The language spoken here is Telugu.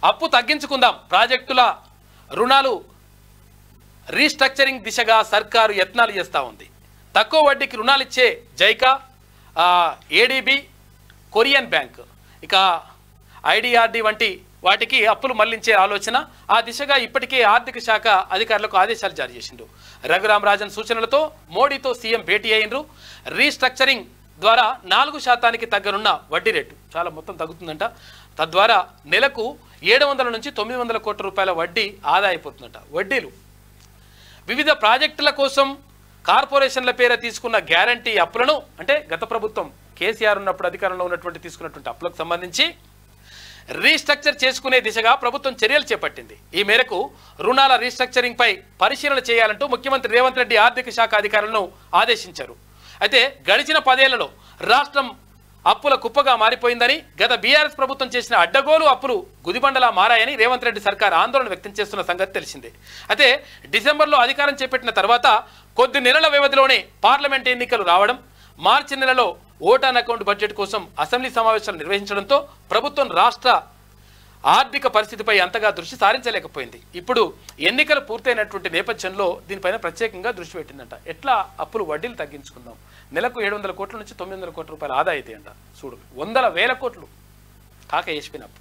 అప్పు తగ్గించుకుందాం, ప్రాజెక్టుల రుణాలు రీస్ట్రక్చరింగ్ దిశగా సర్కారు యత్నాలు చేస్తూ ఉంది. తక్కువ వడ్డీకి రుణాలు ఇచ్చే జైకా, ఏడీబీ, కొరియన్ బ్యాంక్, ఇక ఐడిఆర్డి వంటి వాటికి అప్పులు మళ్లించే ఆలోచన. ఆ దిశగా ఇప్పటికే ఆర్థిక శాఖ అధికారులకు ఆదేశాలు జారీ చేసిండు. రఘురామ్ రాజన్ సూచనలతో మోడీతో సీఎం భేటీ అయ్యిండ్రు. రీస్ట్రక్చరింగ్ ద్వారా 4% తగ్గనున్న వడ్డీ రేటు చాలా మొత్తం తగ్గుతుందంట. తద్వారా నెలకు 700 నుంచి 900 కోట్ల రూపాయల వడ్డీ ఆదా అయిపోతుందంట. వడ్డీలు వివిధ ప్రాజెక్టుల కోసం కార్పొరేషన్ల పేర తీసుకున్న గ్యారంటీ అప్పులను, అంటే గత ప్రభుత్వం కేసీఆర్ ఉన్నప్పుడు అధికారంలో ఉన్నటువంటి తీసుకున్నటువంటి అప్పులకు సంబంధించి రీస్ట్రక్చర్ చేసుకునే దిశగా ప్రభుత్వం చర్యలు చేపట్టింది. ఈ మేరకు రుణాల రీస్ట్రక్చరింగ్ పై పరిశీలన చేయాలంటూ ముఖ్యమంత్రి రేవంత్ రెడ్డి ఆర్థిక శాఖ అధికారులను ఆదేశించారు. అయితే గడిచిన 10 ఏళ్లలో రాష్ట్రం అప్పుల కుప్పగా మారిపోయిందని, గత బీఆర్ఎస్ ప్రభుత్వం చేసిన అడ్డగోలు అప్పులు గుదిబండలా మారాయని రేవంత్ రెడ్డి సర్కార్ ఆందోళన వ్యక్తం చేస్తున్న సంగతి తెలిసిందే. అయితే డిసెంబర్లో అధికారం చేపట్టిన తర్వాత కొద్ది నెలల వ్యవధిలోనే పార్లమెంట్ ఎన్నికలు రావడం, మార్చి నెలలో ఓట్ ఆన్ అకౌంట్ బడ్జెట్ కోసం అసెంబ్లీ సమావేశాలు నిర్వహించడంతో ప్రభుత్వం రాష్ట్ర ఆర్థిక పరిస్థితిపై అంతగా దృష్టి సారించలేకపోయింది. ఇప్పుడు ఎన్నికలు పూర్తయినటువంటి నేపథ్యంలో దీనిపైన ప్రత్యేకంగా దృష్టి పెట్టిందంట. ఎట్లా అప్పులు వడ్డీలు తగ్గించుకుందాం, నెలకు 700 కోట్ల నుంచి 900 కోట్ల రూపాయలు ఆదా అవుతాయంట. చూడు, 100,000 కోట్లు కాక వేసిపోయిన అప్పు.